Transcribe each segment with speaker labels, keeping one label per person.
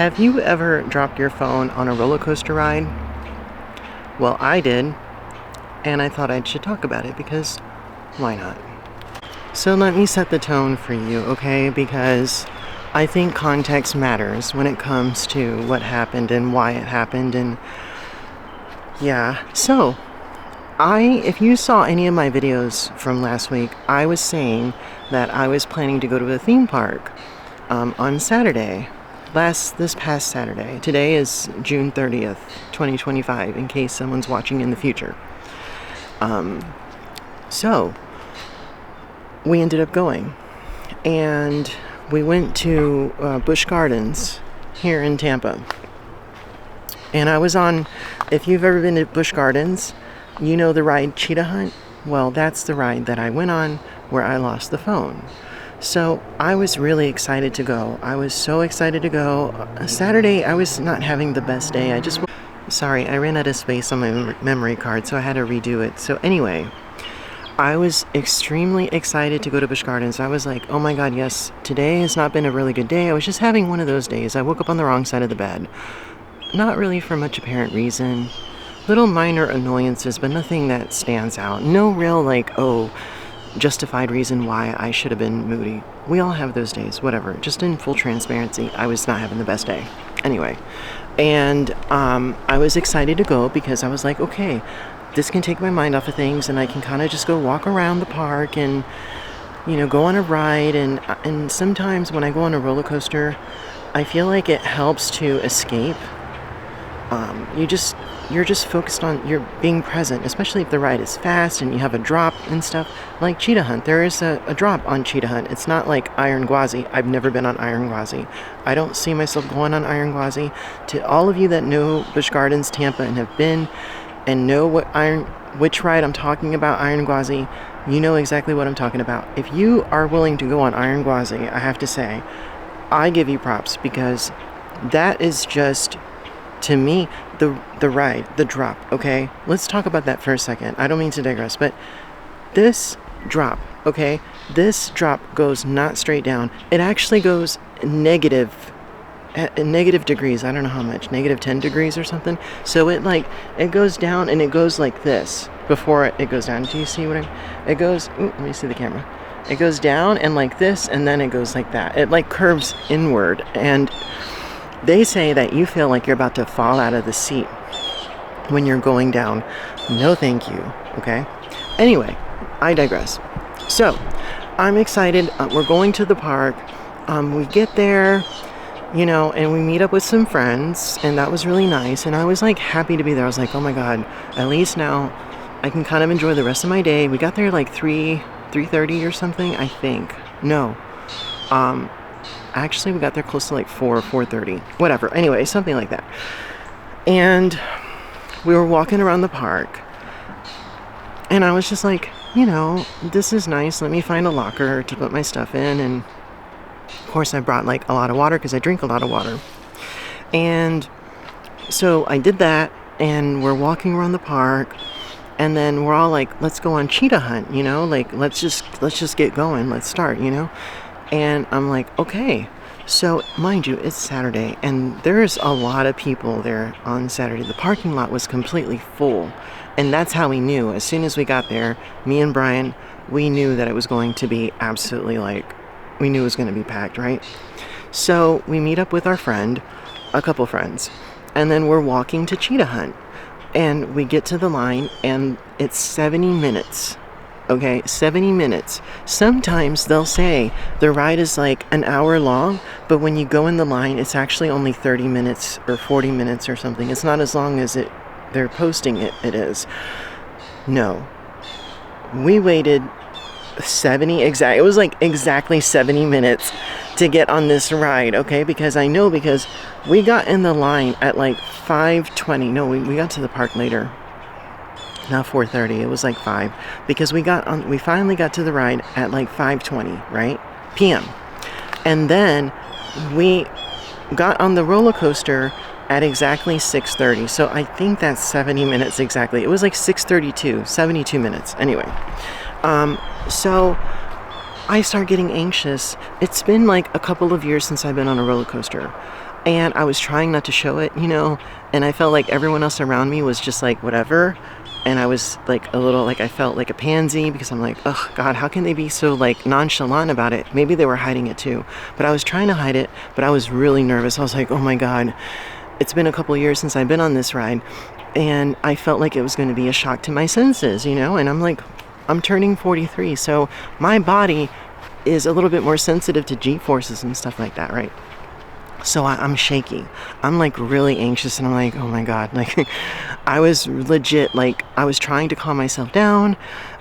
Speaker 1: Have you ever dropped your phone on a roller coaster ride? Well, I did, and I thought I should talk about it because why not? So let me set the tone for you, okay? Because I think context matters when it comes to what happened and why it happened, and yeah. So, if you saw any of my videos from last week, I was saying that I was planning to go to a theme park on Saturday. This past Saturday. Today is June 30th, 2025, in case someone's watching in the future. So, we ended up going. And we went to Busch Gardens here in Tampa. And I was on, if you've ever been to Busch Gardens, you know the ride Cheetah Hunt? Well, that's the ride that I went on where I lost the phone. So I was really excited to go. I was so excited to go. Saturday, I was not having the best day. I ran out of space on my memory card, so I had to redo it. So anyway, I was extremely excited to go to Busch Gardens. I was like, oh my God, yes, today has not been a really good day. I was just having one of those days. I woke up on the wrong side of the bed. Not really for much apparent reason. Little minor annoyances, but nothing that stands out. No real justified reason why I should have been moody. We all have those days, whatever. Just in full transparency, I was not having the best day. Anyway, and I was excited to go because I was like, okay, this can take my mind off of things and I can kind of just go walk around the park and, go on a ride. And sometimes when I go on a roller coaster, I feel like it helps to escape. You're just focused on, you're being present, especially if the ride is fast and you have a drop and stuff. Like Cheetah Hunt, there is a drop on Cheetah Hunt. It's not like Iron Gwazi. I've never been on Iron Gwazi. I don't see myself going on Iron Gwazi. To all of you that know Busch Gardens, Tampa, and have been and know which ride I'm talking about, Iron Gwazi, you know exactly what I'm talking about. If you are willing to go on Iron Gwazi, I have to say, I give you props because that is just, to me, the ride, the drop, okay? Let's talk about that for a second. I don't mean to digress, but this drop, okay? This drop goes not straight down. It actually goes negative degrees. I don't know how much, negative 10 degrees or something. So it goes down and it goes like this before it goes down. Do you see it goes, let me see the camera. It goes down and like this, and then it goes like that. It curves inward, and they say that you feel like you're about to fall out of the seat when you're going down. No thank you, okay? Anyway, I digress. So, I'm excited. We're going to the park. We get there, and we meet up with some friends, and that was really nice. And I was happy to be there. I was like, oh my God, at least now I can kind of enjoy the rest of my day. We got there 3:30 or something, I think. No. Actually, we got there close to 4:30. Whatever. Anyway, something like that. And we were walking around the park. And I was just like, this is nice. Let me find a locker to put my stuff in. And of course, I brought a lot of water because I drink a lot of water. And so I did that. And we're walking around the park. And then we're all like, let's go on Cheetah Hunt, let's just get going. Let's start, And I'm like, okay. So, mind you, it's Saturday, and there's a lot of people there on Saturday. The parking lot was completely full, and that's how we knew. As soon as we got there, me and Brian, we knew that it was going to be absolutely we knew it was going to be packed, right? So, we meet up with our friend, a couple friends, and then we're walking to Cheetah Hunt. And we get to the line, and it's 70 minutes. Okay, 70 minutes. Sometimes they'll say the ride is an hour long, but when you go in the line, it's actually only 30 minutes or 40 minutes or something. It's not as long as they're posting it is. No. We waited it was exactly 70 minutes to get on this ride, okay? Because we got in the line at 5:20. No, we got to the park later. Not 4:30, it was 5, because we finally got to the ride at 5:20, right? PM. And then we got on the roller coaster at exactly 6:30. So I think that's 70 minutes exactly. It was 6:32, 72 minutes. Anyway, so I start getting anxious. It's been like a couple of years since I've been on a roller coaster. And I was trying not to show it, and I felt like everyone else around me was just like, whatever. And I was like a little, like I felt like a pansy because I'm like, oh God, how can they be so like nonchalant about it? Maybe they were hiding it too. But I was trying to hide it, but I was really nervous. I was like, oh my God, it's been a couple years since I've been on this ride. And I felt like it was going to be a shock to my senses, and I'm like, I'm turning 43. So my body is a little bit more sensitive to G-forces and stuff like that, right? So I'm shaky. I'm like really anxious, and I'm like, oh my God, like I was legit, like I was trying to calm myself down.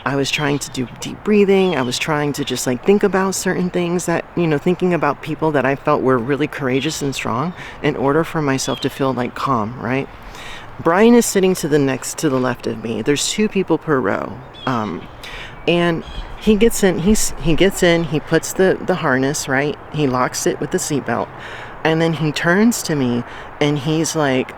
Speaker 1: I was trying to do deep breathing. I was trying to just like think about certain things that, thinking about people that I felt were really courageous and strong in order for myself to feel like calm, right? Brian is sitting to the left of me. There's 2 people per row. And he gets in, he puts the harness, right? He locks it with the seatbelt. And then he turns to me and he's like,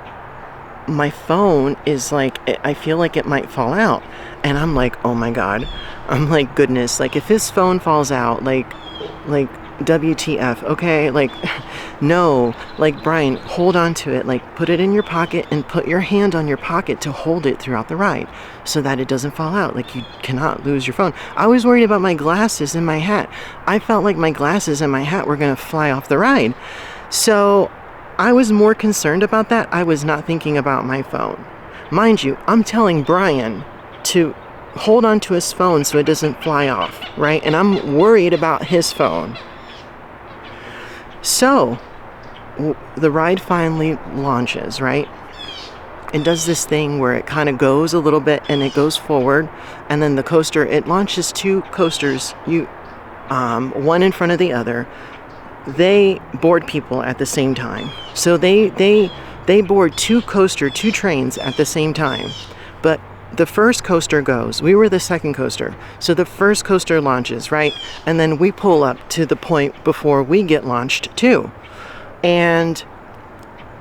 Speaker 1: my phone is like, I feel like it might fall out. And I'm like, oh my God. I'm like, goodness, like if his phone falls out, like WTF, okay? Like, no, like Brian, hold on to it, like put it in your pocket and put your hand on your pocket to hold it throughout the ride so that it doesn't fall out. Like you cannot lose your phone. I was worried about my glasses and my hat. I felt like my glasses and my hat were going to fly off the ride. So I was more concerned about that. I was not thinking about my phone. Mind you, I'm telling Brian to hold on to his phone so it doesn't fly off, right? And I'm worried about his phone. So the ride finally launches, right? It does this thing where it kind of goes a little bit and it goes forward, and then the coaster, it launches 2 coasters, one in front of the other. They board people at the same time. So they board 2 trains at the same time. But the first coaster goes. We were the second coaster. So the first coaster launches, right? And then we pull up to the point before we get launched too. And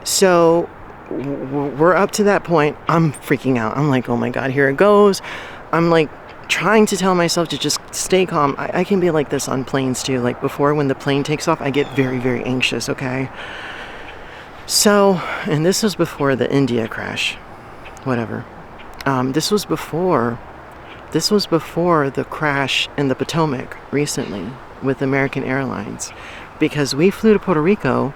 Speaker 1: so we're up to that point. I'm freaking out. I'm like, oh my God, here it goes. I'm like trying to tell myself to just stay calm. I can be like this on planes too. Like before, when the plane takes off, I get very, very anxious, okay? So, and this was before the India crash, whatever. This was before the crash in the Potomac recently with American Airlines, because we flew to Puerto Rico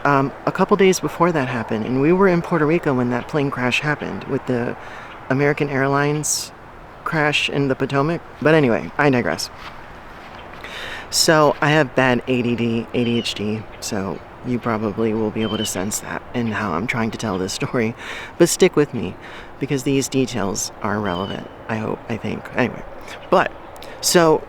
Speaker 1: a couple days before that happened, and we were in Puerto Rico when that plane crash happened with the American Airlines crash in the Potomac. But anyway, I digress. So I have bad ADHD, so you probably will be able to sense that in how I'm trying to tell this story. But stick with me, because these details are relevant, I think. Anyway, but so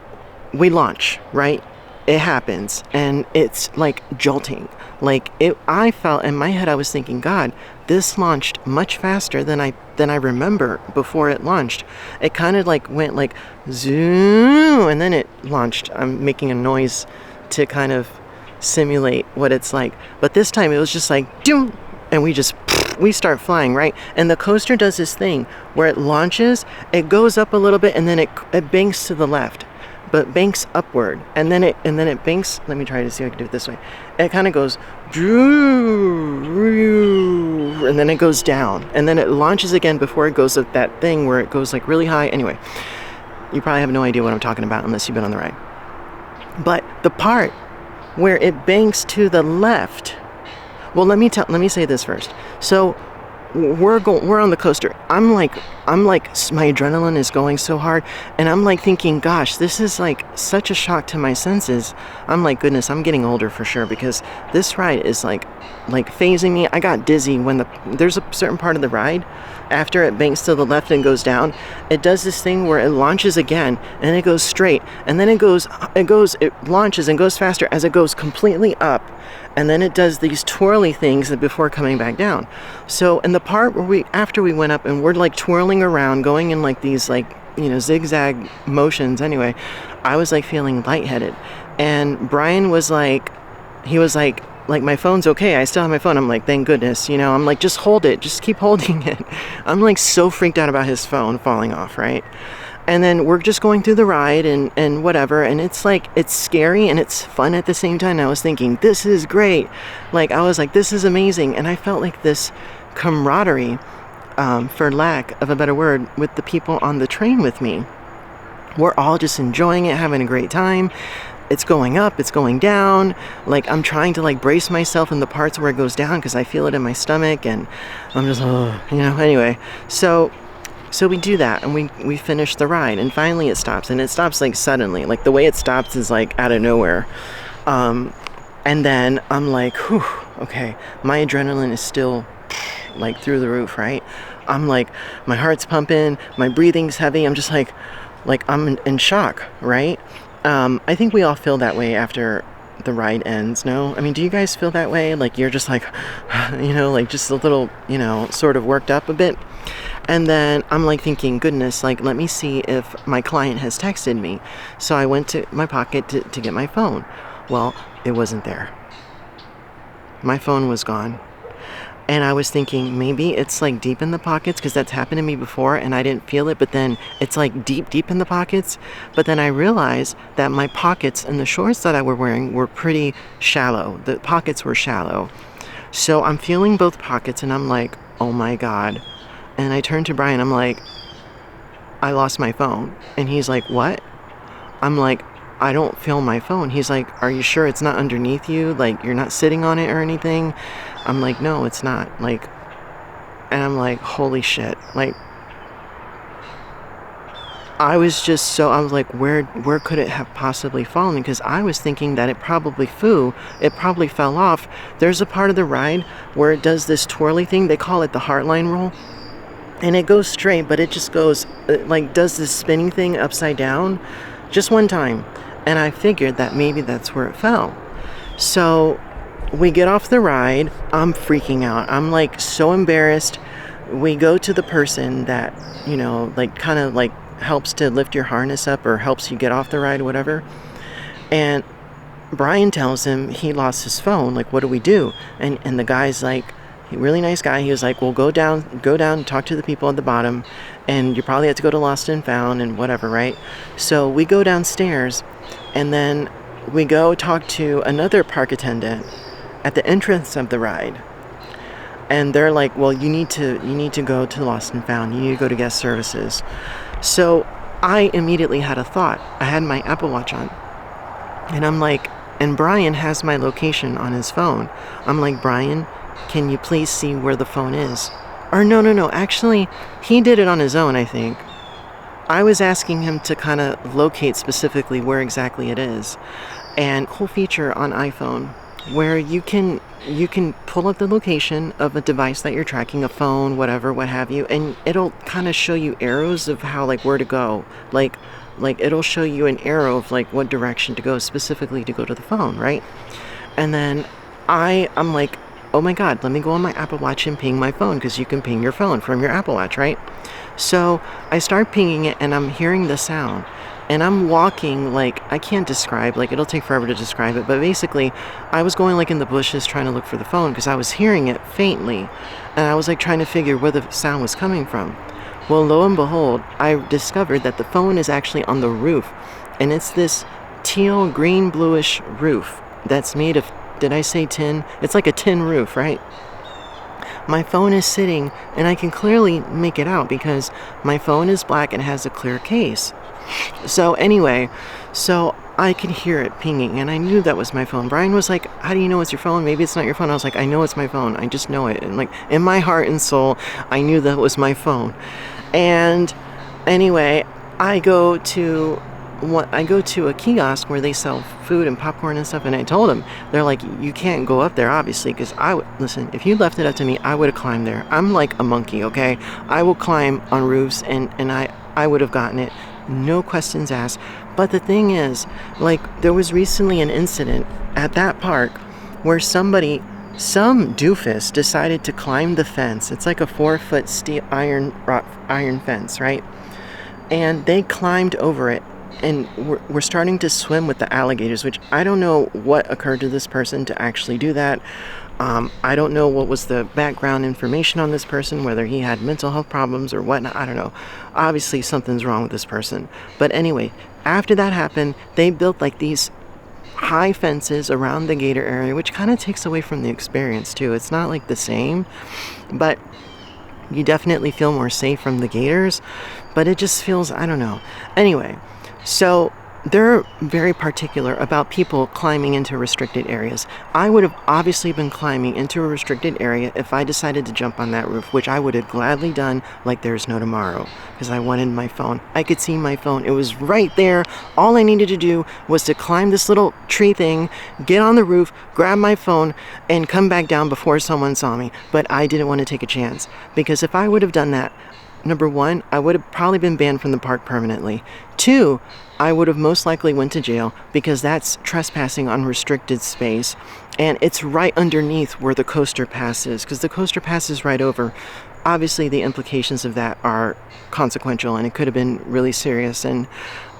Speaker 1: we launch, right? It happens, and it's like jolting. Like I felt in my head, I was thinking, God, this launched much faster than I remember before it launched. It kind of like went like zoom, and then it launched. I'm making a noise to kind of simulate what it's like. But this time it was just like doom, and we start flying, right? And the coaster does this thing where it launches, it goes up a little bit, and then it banks to the left, but banks upward, and then it banks. Let me try to see if I can do it this way. It kind of goes, and then it goes down, and then it launches again before it goes at that thing where it goes like really high. Anyway, you probably have no idea what I'm talking about unless you've been on the ride. But the part where it banks to the left, well, let me say this first. So we're on the coaster. I'm like my adrenaline is going so hard, and I'm like thinking, gosh, this is like such a shock to my senses. I'm like, goodness, I'm getting older for sure, because this ride is like phasing me. I got dizzy when there's a certain part of the ride after it banks to the left and goes down. It does this thing where it launches again and it goes straight, and then it launches and goes faster as it goes completely up. And then it does these twirly things before coming back down. So in the part where after we went up and we're like twirling around, going in like these zigzag motions. Anyway, I was like feeling lightheaded, and Brian was like, my phone's okay. I still have my phone. I'm like, thank goodness, I'm like, just hold it. Just keep holding it. I'm like so freaked out about his phone falling off, right? And then we're just going through the ride and whatever. And it's like, it's scary and it's fun at the same time. And I was thinking, this is great. Like, I was like, this is amazing. And I felt like this camaraderie, for lack of a better word, with the people on the train with me. We're all just enjoying it, having a great time. It's going up, it's going down. Like, I'm trying to like brace myself in the parts where it goes down because I feel it in my stomach, and I'm just, anyway. So we do that, and we finish the ride, and finally it stops, and it stops like suddenly. Like, the way it stops is like out of nowhere. And then I'm like, whew, okay, my adrenaline is still like through the roof, right? I'm like, my heart's pumping, my breathing's heavy. I'm just like I'm in shock, right? I think we all feel that way after the ride ends, no? I mean, do you guys feel that way? Like, you're just like, like just a little, sort of worked up a bit. And then I'm like thinking, goodness, like, let me see if my client has texted me. So I went to my pocket to get my phone. Well, it wasn't there. My phone was gone. And I was thinking, maybe it's like deep in the pockets, because that's happened to me before and I didn't feel it, but then it's like deep in the pockets. But then I realized that my pockets and the shorts that I were wearing were pretty shallow. The pockets were shallow. So I'm feeling both pockets and I'm like, oh my God. And I turned to Brian, I'm like, I lost my phone. And he's like, what? I'm like, I don't feel my phone. He's like, are you sure it's not underneath you? Like, you're not sitting on it or anything? I'm like, no, it's not. Like, and I'm like, holy shit. Like, I was like, where could it have possibly fallen? Because I was thinking that it probably fell off. There's a part of the ride where it does this twirly thing. They call it the heartline roll. And it goes straight, but it just goes, like, does this spinning thing upside down just one time. And I figured that maybe that's where it fell. So we get off the ride. I'm freaking out. I'm like so embarrassed. We go to the person that, like kind of like helps to lift your harness up or helps you get off the ride, whatever. And Brian tells him he lost his phone. Like, what do we do? And the guy's like, really nice guy. He was like, well, go down, talk to the people at the bottom, and you probably have to go to Lost and Found and whatever, right? So we go downstairs, and then we go talk to another park attendant at the entrance of the ride. And they're like, well, you need to go to Lost and Found. You need to go to guest services. So I immediately had a thought. I had my Apple Watch on, and I'm like, and Brian has my location on his phone. I'm like, Brian, can you please see where the phone is? Or no, actually, he did it on his own, I think. I was asking him to kind of locate specifically where exactly it is. And cool feature on iPhone where you can pull up the location of a device that you're tracking, a phone, whatever, what have you, and it'll kind of show you arrows of how, like, where to go. Like it'll show you an arrow of like what direction to go specifically to go to the phone, right? And then I'm like, oh my God, let me go on my Apple Watch and ping my phone, because you can ping your phone from your Apple Watch, right? So I start pinging it, and I'm hearing the sound, and I'm walking, like, I can't describe, like, it'll take forever to describe it, but basically I was going like in the bushes trying to look for the phone because I was hearing it faintly, and I was like trying to figure where the sound was coming from. Well, lo and behold, I discovered that the phone is actually on the roof, and it's this teal green bluish roof that's made of, did I say tin? It's like a tin roof, right? My phone is sitting, and I can clearly make it out because my phone is black and has a clear case. So anyway, so I could hear it pinging, and I knew that was my phone. Brian was like, how do you know it's your phone? Maybe it's not your phone. I was like, I know it's my phone. I just know it. And like, in my heart and soul, I knew that was my phone. And anyway, I go to a kiosk where they sell food and popcorn and stuff, and I told them, they're like, you can't go up there, obviously, because listen, if you left it up to me, I would have climbed there. I'm like a monkey, okay? I will climb on roofs, and I would have gotten it, no questions asked. But the thing is, like, there was recently an incident at that park where some doofus decided to climb the fence. It's like a 4-foot steel iron fence, right? And they climbed over it, and we're starting to swim with the alligators, which I don't know what occurred to this person to actually do that. I don't know what was the background information on this person, whether he had mental health problems or whatnot. I don't know. Obviously, something's wrong with this person. But anyway, after that happened, they built like these high fences around the gator area, which kind of takes away from the experience too. It's not like the same, but you definitely feel more safe from the gators, but it just feels, I don't know. Anyway, so they're very particular about people climbing into restricted areas. I would have obviously been climbing into a restricted area if I decided to jump on that roof, which I would have gladly done like there's no tomorrow, because I wanted my phone. I could see my phone. It was right there. All I needed to do was to climb this little tree thing, get on the roof, grab my phone, and come back down before someone saw me. But I didn't want to take a chance, because if I would have done that, number one, I would have probably been banned from the park permanently. Two, I would have most likely went to jail, because that's trespassing on restricted space, and it's right underneath where the coaster pass is, because the coaster passes right over. Obviously, the implications of that are consequential, and it could have been really serious, and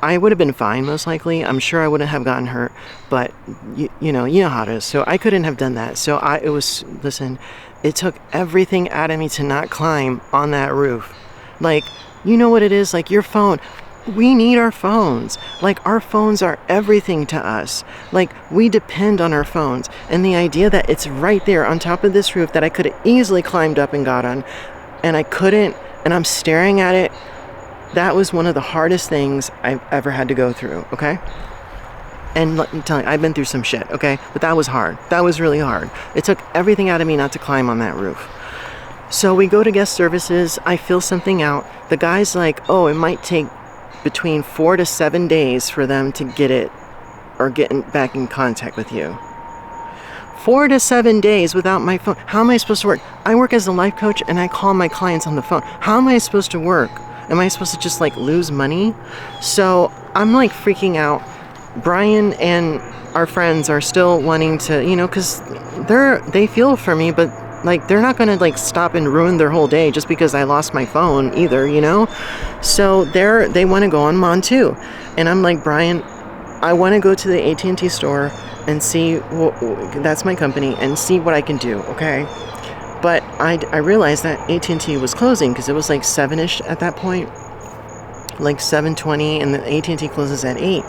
Speaker 1: I would have been fine, most likely. I'm sure I wouldn't have gotten hurt, but you know how it is. So I couldn't have done that. So listen, it took everything out of me to not climb on that roof. Like, you know what it is? Like, your phone. We need our phones. Like, our phones are everything to us. Like, we depend on our phones. And the idea that it's right there on top of this roof that I could have easily climbed up and got on, and I couldn't, and I'm staring at it, that was one of the hardest things I've ever had to go through, okay? And let me tell you, I've been through some shit, okay? But that was hard. That was really hard. It took everything out of me not to climb on that roof. So we go to guest services. I fill something out. The guy's like, oh, it might take between 4 to 7 days for them to get it or get back in contact with you. 4 to 7 days without my phone. How am I supposed to work? I work as a life coach and I call my clients on the phone. How am I supposed to work? Am I supposed to just like lose money? So I'm like freaking out. Brian and our friends are still wanting to, because they feel for me, but like they're not gonna like stop and ruin their whole day just because I lost my phone either, So they want to go on Mon too, and I'm like, Brian, I want to go to the AT&T store and see that's my company, and see what I can do, okay? But I realized that AT&T was closing because it was like 7ish at that point, like 7:20, and the AT&T closes at 8.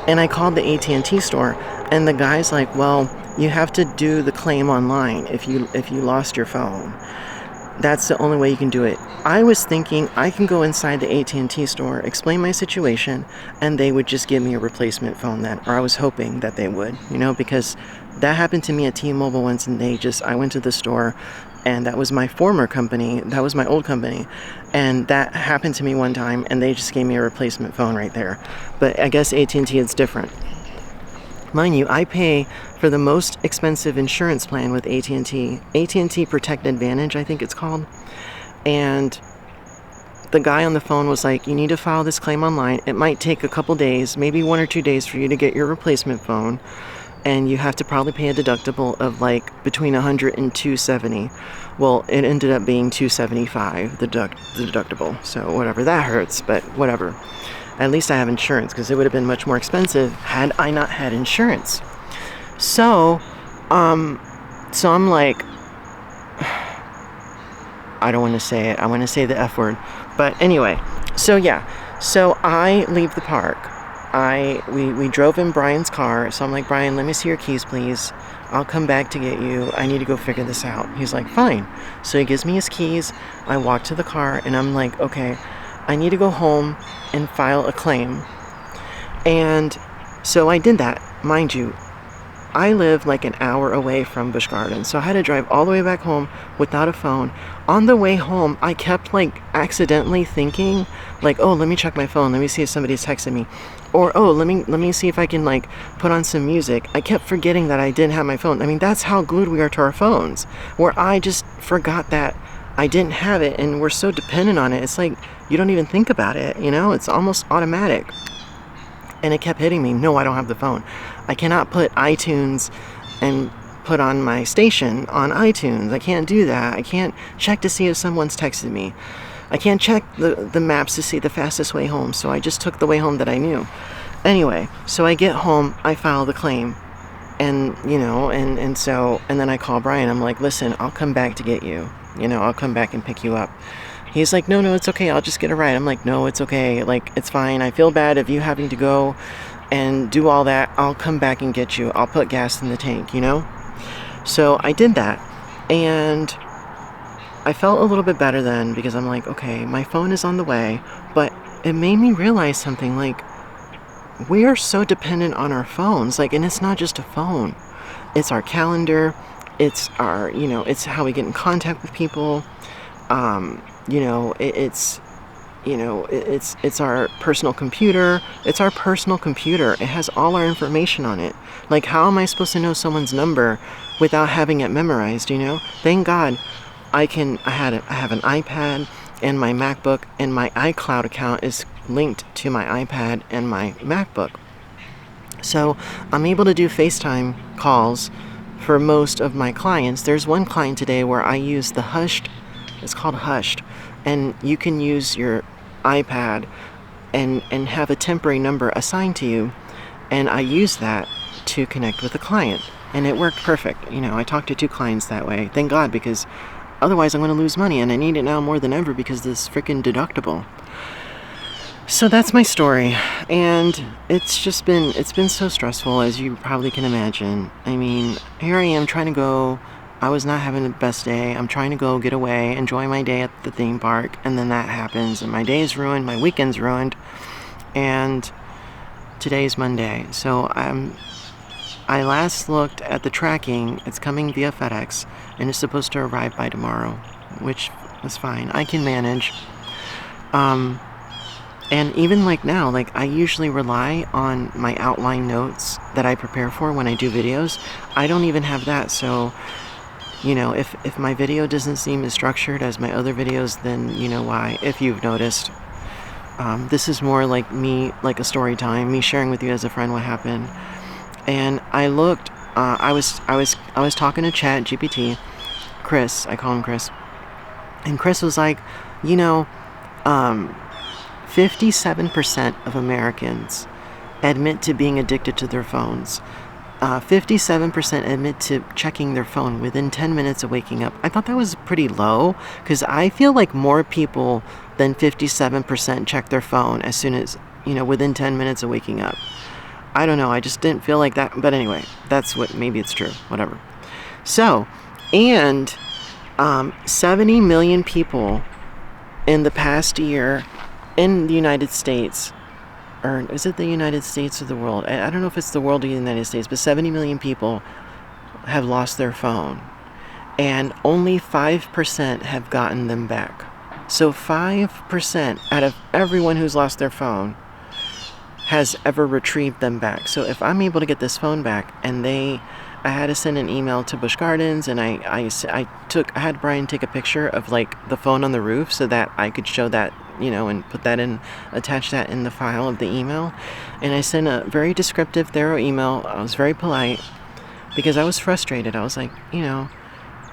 Speaker 1: And I called the AT&T store, and the guy's like, well, you have to do the claim online if you lost your phone. That's the only way you can do it. I was thinking I can go inside the AT&T store, explain my situation, and they would just give me a replacement phone then. Or I was hoping that they would, because that happened to me at T-Mobile once, and I went to the store, and that was my former company. That was my old company. And that happened to me one time, and they just gave me a replacement phone right there. But I guess AT&T is different. Mind you, I pay for the most expensive insurance plan with AT&T. AT&T Protect Advantage, I think it's called. And the guy on the phone was like, you need to file this claim online. It might take a couple days, maybe 1 or 2 days for you to get your replacement phone. And you have to probably pay a deductible of like between $100 and $270. Well, it ended up being $275, the deductible. So whatever, that hurts, but whatever. At least I have insurance, because it would have been much more expensive had I not had insurance. So I'm like, I don't want to say it. I want to say the F word. But anyway, so yeah. So I leave the park. We drove in Brian's car. So I'm like, Brian, let me see your keys, please. I'll come back to get you. I need to go figure this out. He's like, fine. So he gives me his keys. I walk to the car, and I'm like, okay, I need to go home and file a claim. And so I did that. Mind you, I live like an hour away from Busch Gardens, so I had to drive all the way back home without a phone. On the way home, I kept like accidentally thinking like, oh, let me check my phone, let me see if somebody's texting me, or oh, let me see if I can like put on some music. I kept forgetting that I didn't have my phone. I mean, that's how glued we are to our phones, where I just forgot that I didn't have it, and we're so dependent on it. It's like you don't even think about it, it's almost automatic. And it kept hitting me, no, I don't have the phone. I cannot put iTunes and put on my station on iTunes. I can't do that. I can't check to see if someone's texted me. I can't check the maps to see the fastest way home, so I just took the way home that I knew. Anyway, so I get home, I file the claim. And, you know, and so, and then I call Brian. I'm like, listen, I'll come back to get you. You know, I'll come back and pick you up. He's like, no, it's okay. I'll just get a ride. I'm like, no, it's okay. Like, it's fine. I feel bad of you having to go and do all that. I'll come back and get you. I'll put gas in the tank, you know? So I did that. And I felt a little bit better then because I'm like, okay, my phone is on the way. But it made me realize something, like, we are so dependent on our phones. Like, and it's not just a phone. It's our calendar. It's our, you know, it's how we get in contact with people. You know, it's our personal computer. It's our personal computer. It has all our information on it. Like, how am I supposed to know someone's number without having it memorized, you know? Thank God I have an iPad and my MacBook, and my iCloud account is linked to my iPad and my MacBook. So I'm able to do FaceTime calls for most of my clients. There's one client today where I use the Hushed. It's called Hushed. And you can use your iPad and have a temporary number assigned to you. And I use that to connect with the client. And it worked perfect. You know, I talked to 2 clients that way. Thank God, because otherwise I'm going to lose money. And I need it now more than ever because of this freaking deductible. So that's my story. And it's been so stressful, as you probably can imagine. I mean, here I am trying to go. I was not having the best day. I'm trying to go get away, enjoy my day at the theme park, and then that happens, and my day is ruined, my weekend's ruined, and today's Monday. So I last looked at the tracking. It's coming via FedEx, and it's supposed to arrive by tomorrow, which is fine. I can manage. And even like now, like, I usually rely on my outline notes that I prepare for when I do videos. I don't even have that, so, you know, if my video doesn't seem as structured as my other videos, then you know why, if you've noticed. This is more like me, like a story time, me sharing with you as a friend what happened. And I looked, I was talking to Chat GPT, Chris, I call him Chris, and Chris was like, you know, 57% of Americans admit to being addicted to their phones. 57% admit to checking their phone within 10 minutes of waking up. I thought that was pretty low, because I feel like more people than 57% check their phone as soon as, you know, within 10 minutes of waking up. I don't know, I just didn't feel like that. But anyway, that's what, maybe it's true, whatever. So, and 70 million people in the past year in the United States, or is it the United States or the world? I don't know if it's the world or the United States, but 70 million people have lost their phone, and only 5% have gotten them back. So 5% out of everyone who's lost their phone has ever retrieved them back. So if I'm able to get this phone back, and I had to send an email to Busch Gardens, and I had Brian take a picture of like the phone on the roof so that I could show that, you know, and attach that in the file of the email. And I sent a very descriptive, thorough email. I was very polite because I was frustrated. I was like, you know,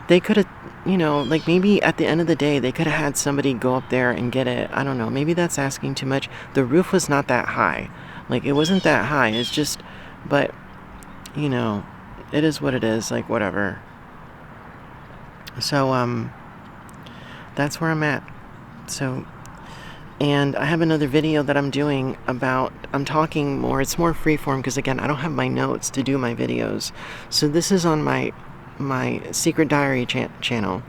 Speaker 1: they could have, you know, like, maybe at the end of the day, they could have had somebody go up there and get it. I don't know. Maybe that's asking too much. The roof was not that high. Like, it wasn't that high. It's just, but, you know, it is what it is. Like, whatever. So, that's where I'm at. So, and I have another video that I'm doing about, I'm talking more, it's more freeform, because again, I don't have my notes to do my videos. So this is on my Secret Diary channel,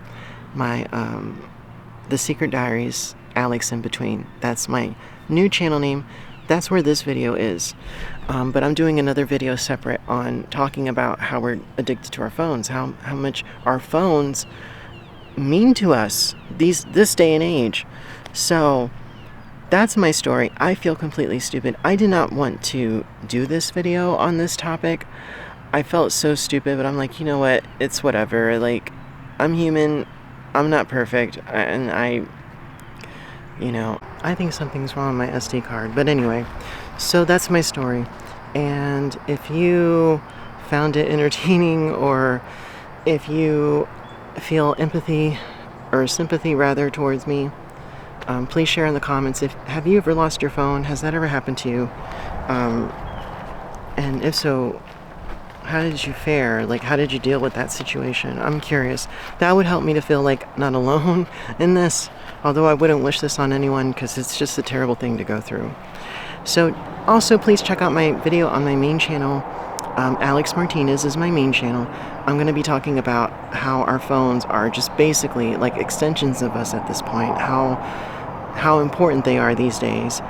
Speaker 1: the Secret Diaries, Alex in Between. That's my new channel name. That's where this video is. But I'm doing another video separate on talking about how we're addicted to our phones, how much our phones mean to us this day and age. So that's my story. I feel completely stupid. I did not want to do this video on this topic. I felt so stupid, but I'm like, you know what? It's whatever. Like, I'm human. I'm not perfect. And I think something's wrong with my SD card. But anyway, so that's my story. And if you found it entertaining, or if you feel empathy or sympathy rather towards me, please share in the comments. Have you ever lost your phone? Has that ever happened to you? And if so, how did you fare? Like, how did you deal with that situation? I'm curious. That would help me to feel like not alone in this, although I wouldn't wish this on anyone because it's just a terrible thing to go through. So also please check out my video on my main channel. Alex Martinez is my main channel. I'm going to be talking about how our phones are just basically like extensions of us at this point, how important they are these days.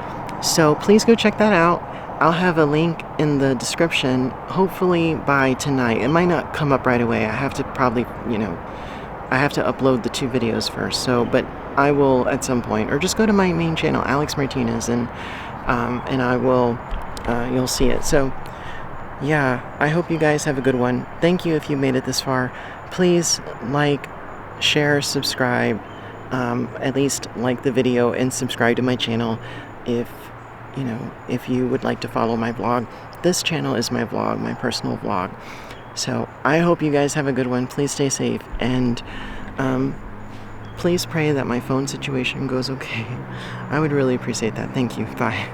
Speaker 1: So please go check that out. I'll have a link in the description, hopefully by tonight. It might not come up right away. I have to probably, I have to upload the 2 videos first. So, but I will at some point, or just go to my main channel, Alex Martinez, and I will, you'll see it. So, yeah, I hope you guys have a good one. Thank you if you made it this far. Please like, share, subscribe, at least like the video and subscribe to my channel if you would like to follow my vlog. This channel is my vlog, my personal vlog. So I hope you guys have a good one. Please stay safe, and please pray that my phone situation goes okay. I would really appreciate that. Thank you. Bye.